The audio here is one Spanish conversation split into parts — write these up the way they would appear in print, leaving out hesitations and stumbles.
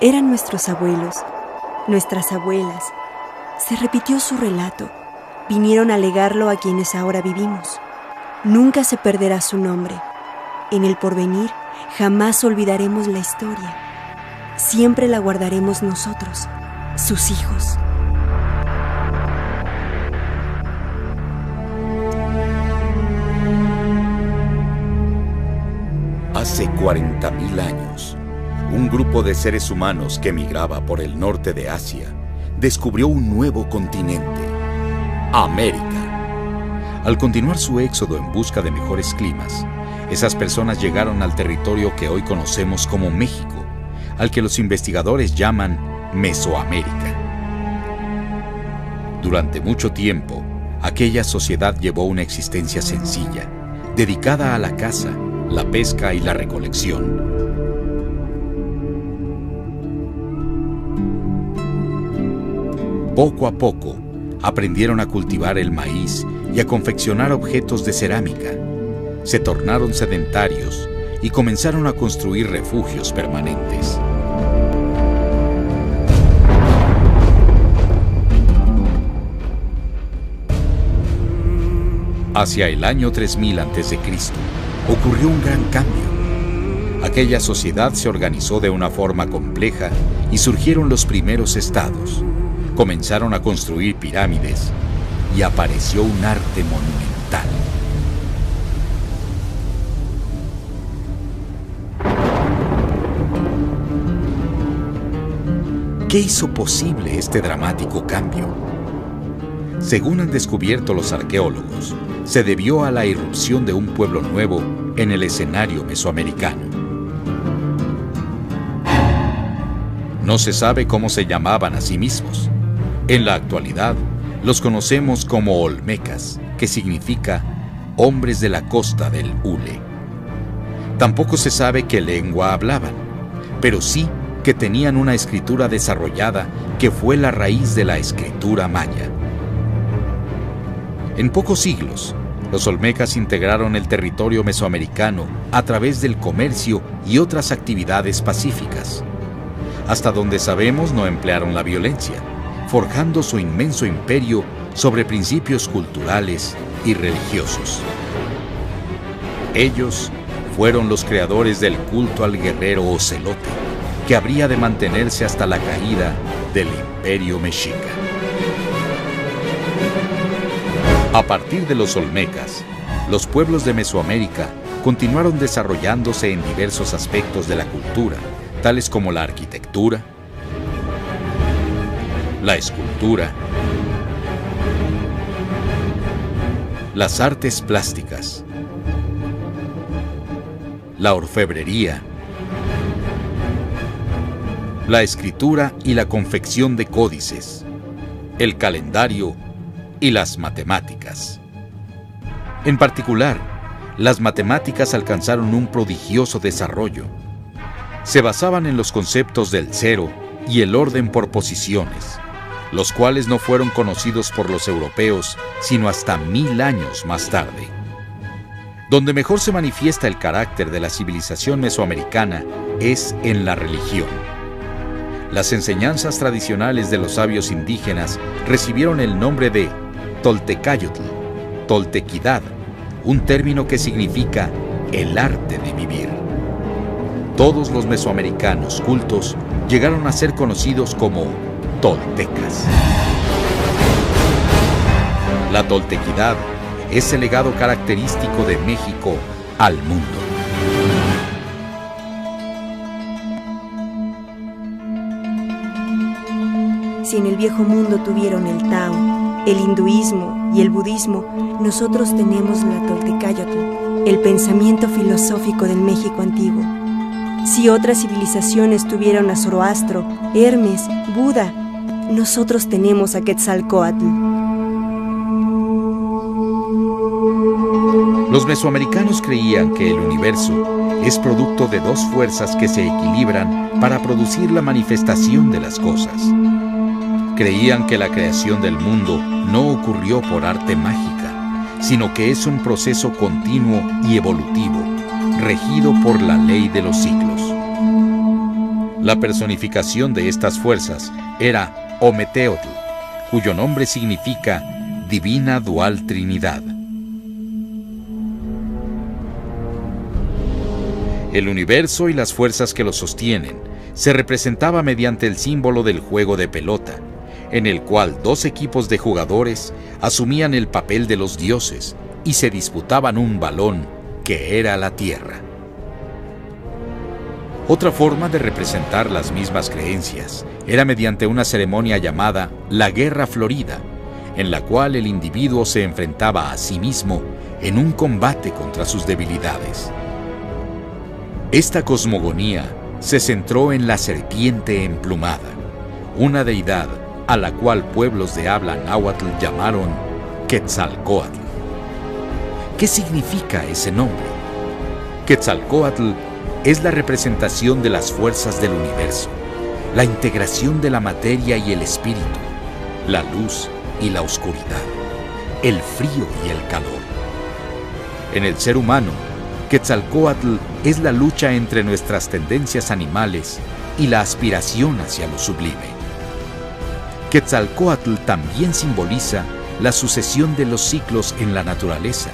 Eran nuestros abuelos, nuestras abuelas. Se repitió su relato. Vinieron a legarlo a quienes ahora vivimos. Nunca se perderá su nombre. En el porvenir jamás olvidaremos la historia. Siempre la guardaremos nosotros, sus hijos. Hace 40.000 años, un grupo de seres humanos que migraba por el norte de Asia descubrió un nuevo continente, América. Al continuar su éxodo en busca de mejores climas, esas personas llegaron al territorio que hoy conocemos como México, al que los investigadores llaman Mesoamérica. Durante mucho tiempo, aquella sociedad llevó una existencia sencilla, dedicada a la caza, la pesca y la recolección. Poco a poco, aprendieron a cultivar el maíz y a confeccionar objetos de cerámica. Se tornaron sedentarios y comenzaron a construir refugios permanentes. Hacia el año 3000 a.C., ocurrió un gran cambio. Aquella sociedad se organizó de una forma compleja y surgieron los primeros estados. Comenzaron a construir pirámides y apareció un arte monumental. ¿Qué hizo posible este dramático cambio? Según han descubierto los arqueólogos, se debió a la irrupción de un pueblo nuevo en el escenario mesoamericano. No se sabe cómo se llamaban a sí mismos. En la actualidad, los conocemos como olmecas, que significa hombres de la costa del Hule. Tampoco se sabe qué lengua hablaban, pero sí que tenían una escritura desarrollada que fue la raíz de la escritura maya. En pocos siglos, los olmecas integraron el territorio mesoamericano a través del comercio y otras actividades pacíficas. Hasta donde sabemos, no emplearon la violencia, forjando su inmenso imperio sobre principios culturales y religiosos. Ellos fueron los creadores del culto al guerrero ocelote, que habría de mantenerse hasta la caída del Imperio Mexica. A partir de los olmecas, los pueblos de Mesoamérica continuaron desarrollándose en diversos aspectos de la cultura, tales como la arquitectura, la escultura, las artes plásticas, la orfebrería, la escritura y la confección de códices, el calendario y las matemáticas. En particular, las matemáticas alcanzaron un prodigioso desarrollo. Se basaban en los conceptos del cero y el orden por posiciones, los cuales no fueron conocidos por los europeos sino hasta 1000 años más tarde. Donde mejor se manifiesta el carácter de la civilización mesoamericana es en la religión. Las enseñanzas tradicionales de los sabios indígenas recibieron el nombre de Toltecayotl, toltequidad, un término que significa el arte de vivir. Todos los mesoamericanos cultos llegaron a ser conocidos como toltecas. La toltequidad es el legado característico de México al mundo. Si en el viejo mundo tuvieron el Tao, el hinduismo y el budismo, nosotros tenemos la Toltecayotl, el pensamiento filosófico del México antiguo. Si otras civilizaciones tuvieron a Zoroastro, Hermes, Buda, nosotros tenemos a Quetzalcóatl. Los mesoamericanos creían que el universo es producto de dos fuerzas que se equilibran para producir la manifestación de las cosas. Creían que la creación del mundo no ocurrió por arte mágica, sino que es un proceso continuo y evolutivo, regido por la ley de los ciclos. La personificación de estas fuerzas era Ometeotl, cuyo nombre significa Divina Dual Trinidad. El universo y las fuerzas que lo sostienen se representaba mediante el símbolo del juego de pelota, en el cual dos equipos de jugadores asumían el papel de los dioses y se disputaban un balón que era la Tierra. Otra forma de representar las mismas creencias era mediante una ceremonia llamada la Guerra Florida, en la cual el individuo se enfrentaba a sí mismo en un combate contra sus debilidades. Esta cosmogonía se centró en la serpiente emplumada, una deidad a la cual pueblos de habla náhuatl llamaron Quetzalcóatl. ¿Qué significa ese nombre? Quetzalcóatl es la representación de las fuerzas del universo, la integración de la materia y el espíritu, la luz y la oscuridad, el frío y el calor. En el ser humano, Quetzalcóatl es la lucha entre nuestras tendencias animales y la aspiración hacia lo sublime. Quetzalcóatl también simboliza la sucesión de los ciclos en la naturaleza.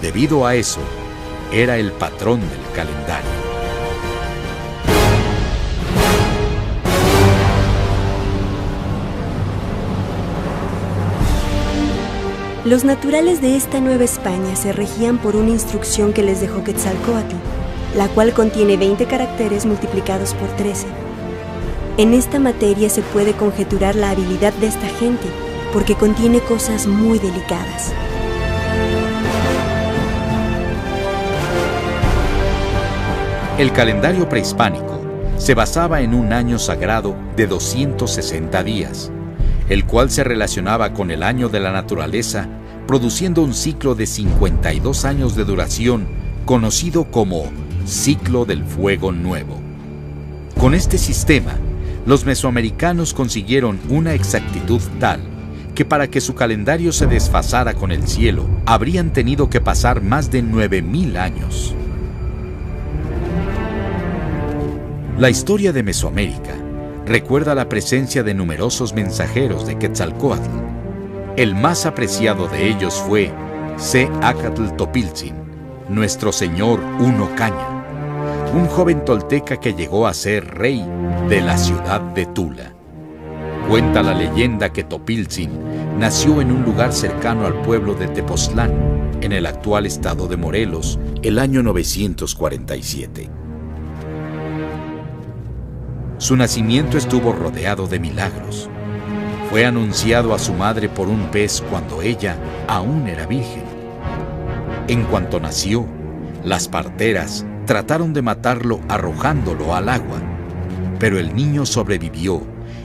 Debido a eso, era el patrón del calendario. Los naturales de esta Nueva España se regían por una instrucción que les dejó Quetzalcóatl, la cual contiene 20 caracteres multiplicados por 13. En esta materia se puede conjeturar la habilidad de esta gente, porque contiene cosas muy delicadas. El calendario prehispánico se basaba en un año sagrado de 260 días, el cual se relacionaba con el año de la naturaleza, produciendo un ciclo de 52 años de duración, conocido como Ciclo del Fuego Nuevo. Con este sistema, los mesoamericanos consiguieron una exactitud tal que para que su calendario se desfasara con el cielo, habrían tenido que pasar más de 9,000 años. La historia de Mesoamérica recuerda la presencia de numerosos mensajeros de Quetzalcóatl. El más apreciado de ellos fue Céacatl Topiltzin, nuestro señor Uno Caña, un joven tolteca que llegó a ser rey de la ciudad de Tula. Cuenta la leyenda que Topiltzin nació en un lugar cercano al pueblo de Tepoztlán, en el actual estado de Morelos, el año 947. Su nacimiento estuvo rodeado de milagros. Fue anunciado a su madre por un pez cuando ella aún era virgen. En cuanto nació, las parteras trataron de matarlo arrojándolo al agua, pero el niño sobrevivió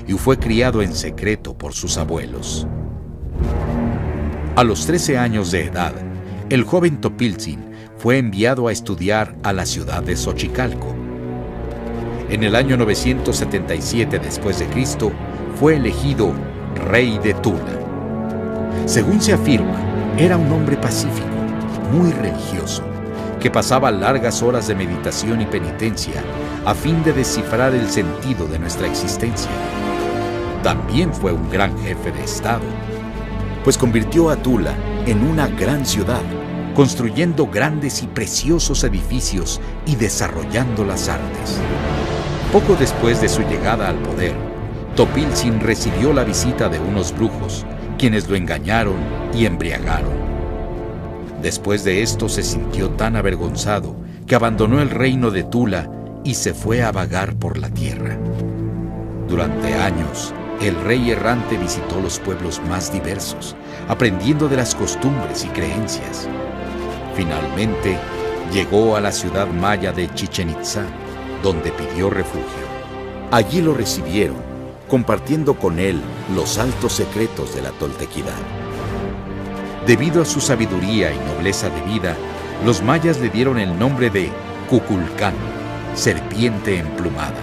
y fue criado en secreto por sus abuelos. A los 13 años de edad, el joven Topiltzin fue enviado a estudiar a la ciudad de Xochicalco. En el año 977 después de Cristo, fue elegido rey de Tula. Según se afirma, era un hombre pacífico, muy religioso, que pasaba largas horas de meditación y penitencia a fin de descifrar el sentido de nuestra existencia. También fue un gran jefe de Estado, pues convirtió a Tula en una gran ciudad, construyendo grandes y preciosos edificios y desarrollando las artes. Poco después de su llegada al poder, Topiltzin recibió la visita de unos brujos, quienes lo engañaron y embriagaron. Después de esto se sintió tan avergonzado que abandonó el reino de Tula y se fue a vagar por la tierra. Durante años, el rey errante visitó los pueblos más diversos, aprendiendo de las costumbres y creencias. Finalmente, llegó a la ciudad maya de Chichén Itzá, donde pidió refugio. Allí lo recibieron, compartiendo con él los altos secretos de la toltequidad. Debido a su sabiduría y nobleza de vida, los mayas le dieron el nombre de Cuculcán, serpiente emplumada.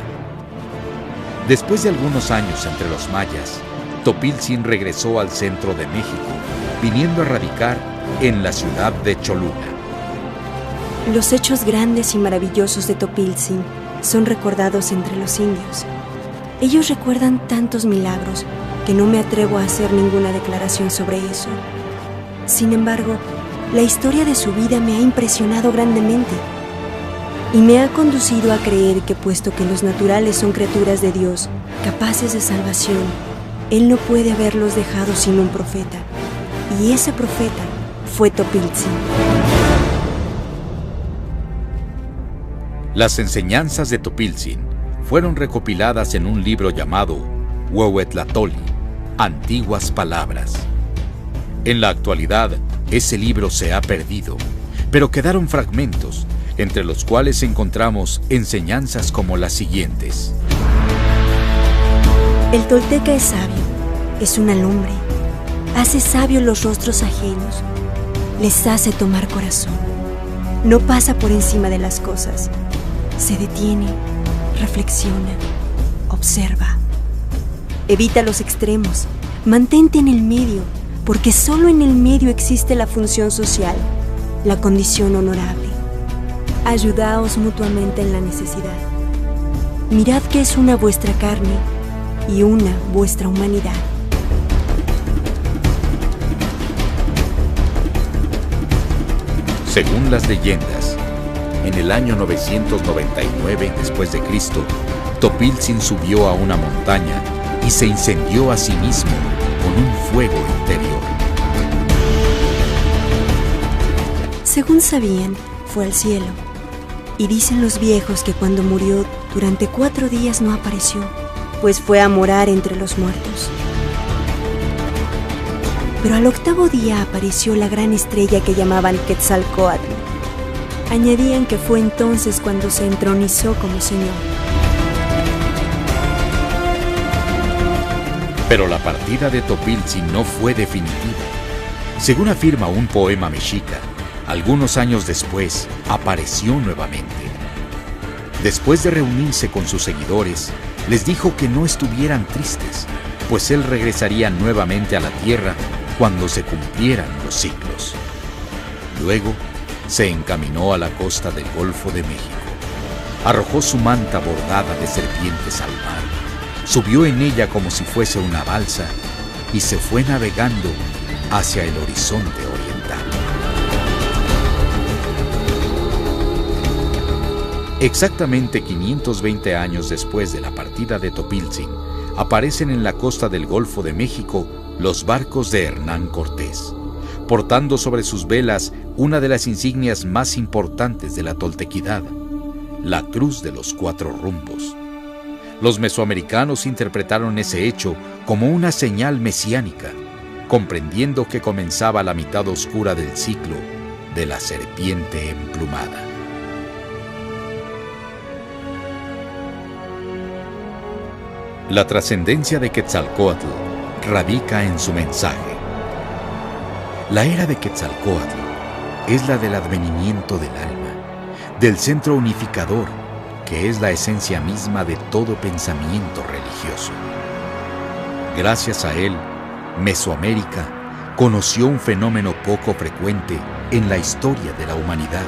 Después de algunos años entre los mayas, Topiltzin regresó al centro de México, viniendo a radicar en la ciudad de Cholula. Los hechos grandes y maravillosos de Topiltzin son recordados entre los indios. Ellos recuerdan tantos milagros que no me atrevo a hacer ninguna declaración sobre eso. Sin embargo, la historia de su vida me ha impresionado grandemente y me ha conducido a creer que, puesto que los naturales son criaturas de Dios, capaces de salvación, Él no puede haberlos dejado sin un profeta, y ese profeta fue Topiltzin. Las enseñanzas de Topiltzin fueron recopiladas en un libro llamado Huehuetlatoli, Antiguas Palabras. En la actualidad, ese libro se ha perdido, pero quedaron fragmentos, entre los cuales encontramos enseñanzas como las siguientes. El tolteca es sabio, es una lumbre, hace sabios los rostros ajenos, les hace tomar corazón, no pasa por encima de las cosas, se detiene, reflexiona, observa. Evita los extremos, mantente en el medio, porque solo en el medio existe la función social, la condición honorable. Ayudaos mutuamente en la necesidad. Mirad que es una vuestra carne y una vuestra humanidad. Según las leyendas, en el año 999 después de Cristo, Topiltzin subió a una montaña y se incendió a sí mismo con un fuego interior. Según sabían, fue al cielo. Y dicen los viejos que cuando murió, durante 4 días no apareció, pues fue a morar entre los muertos. Pero al 8º día apareció la gran estrella que llamaban Quetzalcóatl. Añadían que fue entonces cuando se entronizó como señor. Pero la partida de Topiltzin no fue definitiva. Según afirma un poema mexica, algunos años después apareció nuevamente. Después de reunirse con sus seguidores, les dijo que no estuvieran tristes, pues él regresaría nuevamente a la tierra cuando se cumplieran los siglos. Luego, se encaminó a la costa del Golfo de México. Arrojó su manta bordada de serpientes al mar, subió en ella como si fuese una balsa y se fue navegando hacia el horizonte oriental. Exactamente 520 años después de la partida de Topiltzin, aparecen en la costa del Golfo de México los barcos de Hernán Cortés, portando sobre sus velas una de las insignias más importantes de la toltequidad, la Cruz de los 4 Rumbos. Los mesoamericanos interpretaron ese hecho como una señal mesiánica, comprendiendo que comenzaba la mitad oscura del ciclo de la serpiente emplumada. La trascendencia de Quetzalcóatl radica en su mensaje. La era de Quetzalcóatl es la del advenimiento del alma, del centro unificador, que es la esencia misma de todo pensamiento religioso. Gracias a él, Mesoamérica conoció un fenómeno poco frecuente en la historia de la humanidad: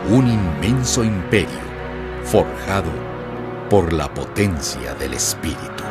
un inmenso imperio forjado por la potencia del espíritu.